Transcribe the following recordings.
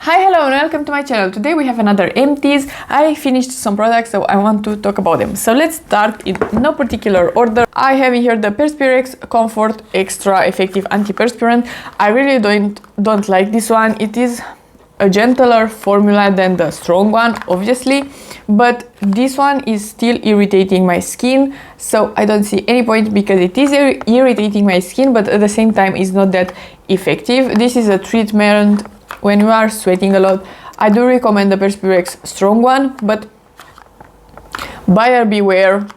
Hi, hello and welcome to my channel. Today we have another Empties. I finished some products, so I want to talk about them. So let's start in no particular order. I have in here the Perspirex Comfort Extra Effective Antiperspirant. I really don't like this one. It is a gentler formula than the strong one, obviously, but this one is still irritating my skin, so I don't see any point because it is irritating my skin, but at the same time it's not that effective. This is a treatment when you are sweating a lot. I do recommend the Perspirex strong one, but buyer beware.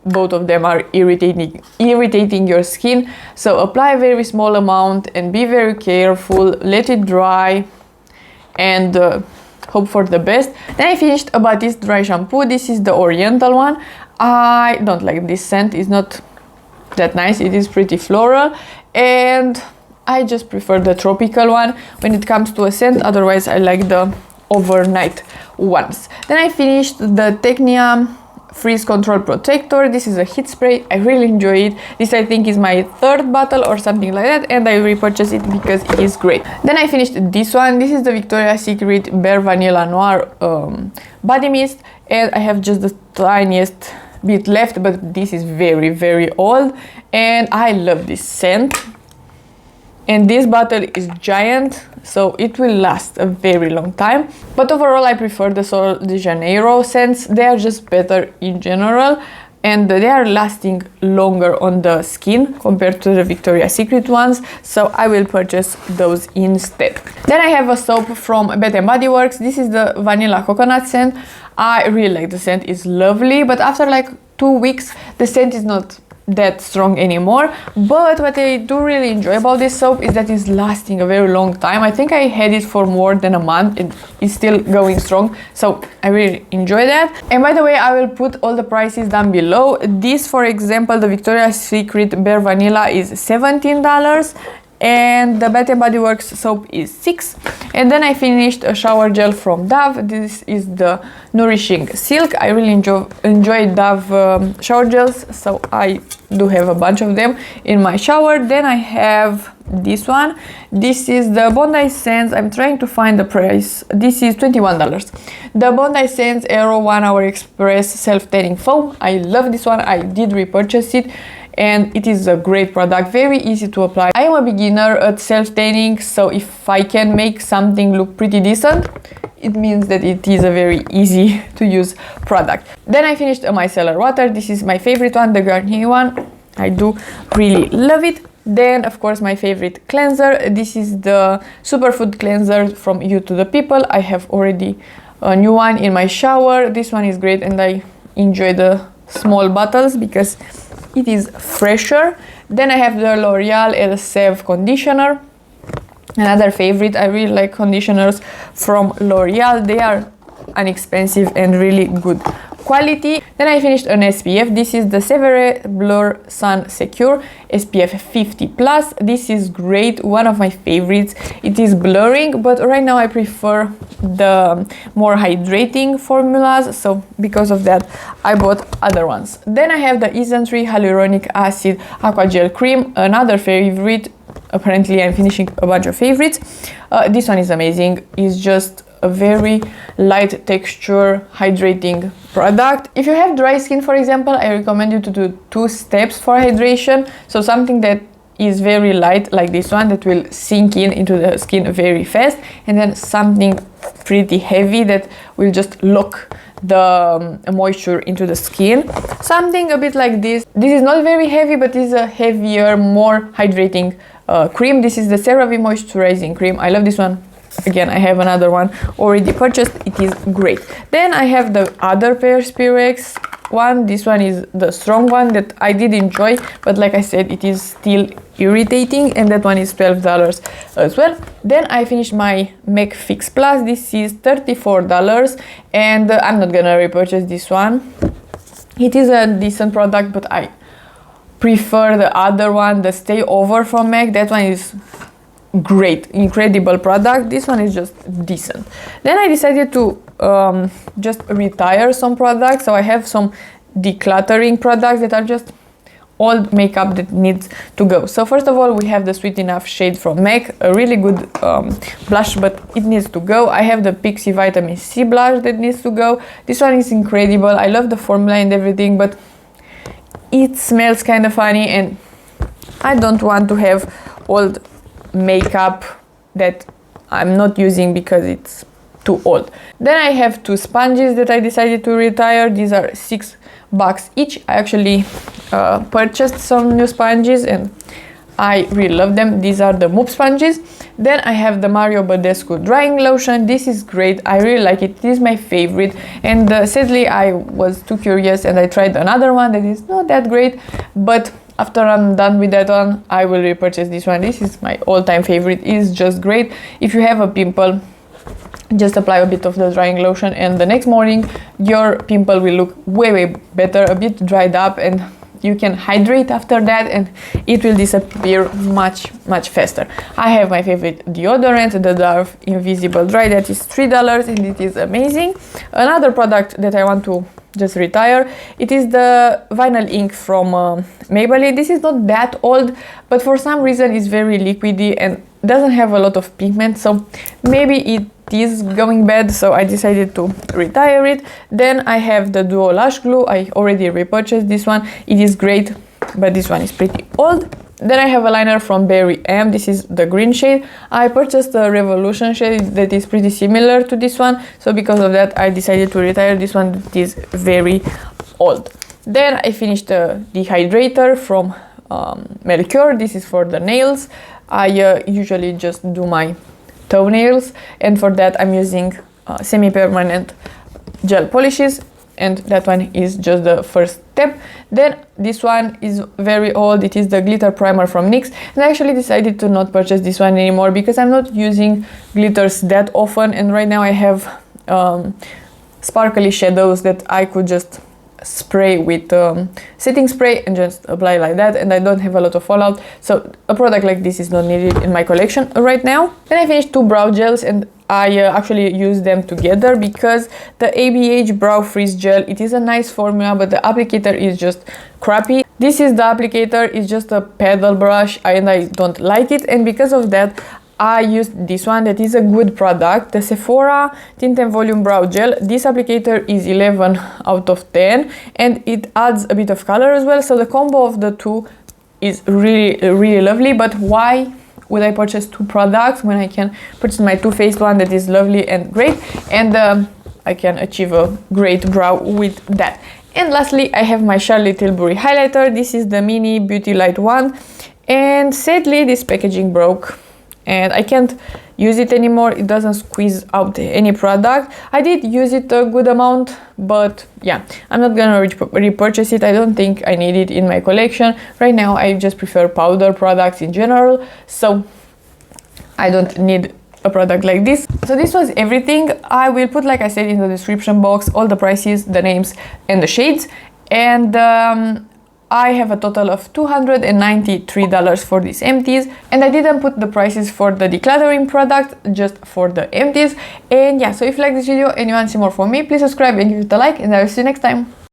Both of them are irritating your skin, so apply a very small amount and be very careful. Let it dry and hope for the best. Then I finished a Batiste dry shampoo. This is the Oriental one. I don't like this scent. It's not that nice. It is pretty floral and I just prefer the tropical one when it comes to a scent. Otherwise I like the overnight ones. Then I finished the Teknia Frizz Control Protector. This is a heat spray. I really enjoy it. This I think is my third bottle or something like that, and I repurchased it because it is great. Then I finished this one. This is the Victoria's Secret Bare Vanilla Noir body mist, and I have just the tiniest bit left, but this is very old and I love this scent. And this bottle is giant, so it will last a very long time. But overall I prefer the Sol de Janeiro scents. They are just better in general and they are lasting longer on the skin compared to the Victoria's Secret ones, so I will purchase those instead. Then I have a soap from Bath & Body Works. This is the Vanilla Coconut scent. I really like the scent. It's lovely, but after like 2 weeks the scent is not that strong anymore. But what I do really enjoy about this soap is that it's lasting a very long time. I think I had it for more than a month. It is still going strong, so I really enjoy that. And by the way, I will put all the prices down below. This, for example, the Victoria's Secret Bare Vanilla is $17 and the Bath & Body Works soap is $6. And then I finished a shower gel from Dove. This is the Nourishing Silk. I really enjoy Dove shower gels, so I do have a bunch of them in my shower. Then I have this one. This is the Bondi Sands. I'm trying to find the price. This is $21. The Bondi Sands Aero 1 Hour Express Self-Tanning Foam. I love this one. I did repurchase it and it is a great product, very easy to apply. I am a beginner at self-tanning, so if I can make something look pretty decent, it means that it is a very easy to use product. Then I finished a Micellar water. This is my favorite one, the Garnier one. I do really love it. Then of course my favorite cleanser. This is the Superfood cleanser from You to the People. I have already a new one in my shower. This one is great and I enjoy the small bottles because it is fresher. Then I have the L'Oreal Elseve conditioner, another favorite. I really like conditioners from L'Oreal. They are inexpensive and really good quality. Then I finished an SPF. This is the Cerave Blur Sun Secure SPF 50+. This is great, one of my favorites. It is blurring, but right now I prefer the more hydrating formulas, so because of that I bought other ones. Then I have the Isntree Hyaluronic Acid Aqua Gel Cream, another favorite. Apparently I'm finishing a bunch of favorites. This one is amazing. It's just a very light texture hydrating product. If you have dry skin, for example, I recommend you to do 2 steps for hydration. So something that is very light like this one that will sink into the skin very fast, and then something pretty heavy that will just lock the moisture into the skin. Something a bit like this. This is not very heavy, but is a heavier, more hydrating cream. This is the Cerave Moisturizing Cream. I love this one. Again, I have another one already purchased. It is great. Then I have the other Perspirex one. This one is the strong one that I did enjoy, but like I said, it is still irritating, and that one is $12 as well. Then I finished my MAC Fix Plus. This is $34 and I'm not gonna repurchase this one. It is a decent product, but I prefer the other one, the Stay Over from MAC. That one is great, incredible product. This one is just decent. Then I decided to just retire some products, so I have some decluttering products that are just all makeup that needs to go. So first of all, we have the Sweet Enough shade from MAC, a really good blush, but it needs to go. I have the Pixi Vitamin C blush that needs to go. This one is incredible. I love the formula and everything, but it smells kind of funny, and I don't want to have old makeup that I'm not using because it's too old. Then I have two sponges that I decided to retire. These are $6 each. I actually purchased some new sponges and I really love them. These are the Move sponges. Then I have the Badescu drying lotion. This is great. I really like it. This is my favorite. And sadly, I was too curious and I tried another one that is not that great. But after I'm done with that one, I will repurchase this one. This is my all-time favorite. It's just great. If you have a pimple, just apply a bit of the drying lotion and the next morning your pimple will look way better, a bit dried up, and you can hydrate after that and it will disappear much faster. I have my favorite deodorant, the Dove Invisible Dry, that is $3 and it is amazing. Another product that I want to just retire, it is the vinyl ink from Maybelline. This is not that old, but for some reason it's very liquidy and doesn't have a lot of pigment, so maybe it is going bad, so I decided to retire it. Then I have the Duo Lash Glue. I already repurchased this one. It is great, but this one is pretty old. Then I have a liner from Berry M. This is the green shade. I purchased the Revolution shade that is pretty similar to this one, so because of that I decided to retire this one that is very old. Then I finished the dehydrator from Melchior. This is for the nails. I usually just do my toenails, and for that I'm using semi-permanent gel polishes, and that one is just the first step. Then this one is very old. It is the glitter primer from NYX, and I actually decided to not purchase this one anymore because I'm not using glitters that often, and right now I have sparkly shadows that I could just spray with setting spray and just apply like that, and I don't have a lot of fallout, so a product like this is not needed in my collection right now. Then I finished two brow gels, and I actually use them together because the ABH Brow Frizz Gel, it is a nice formula, but the applicator is just crappy. This is the applicator, it's just a paddle brush and I don't like it, and because of that I used this one that is a good product, the Sephora Tint and Volume Brow Gel. This applicator is 11 out of 10 and it adds a bit of color as well, so the combo of the two is really lovely. But why would I purchase two products when I can purchase my Too Faced one that is lovely and great, and I can achieve a great brow with that. And lastly, I have my Charlotte Tilbury highlighter. This is the Mini Beauty Light one, and sadly this packaging broke and I can't use it anymore. It doesn't squeeze out any product. I did use it a good amount, but yeah, I'm not gonna repurchase it. I don't think I need it in my collection. Right now I just prefer powder products in general, so I don't need a product like this. So this was everything. I will put, like I said, in the description box all the prices, the names and the shades, and I have a total of $293 for these Empties, and I didn't put the prices for the decluttering product, just for the Empties. And yeah, so if you like this video and you want to see more from me, please subscribe and give it a like, and I will see you next time.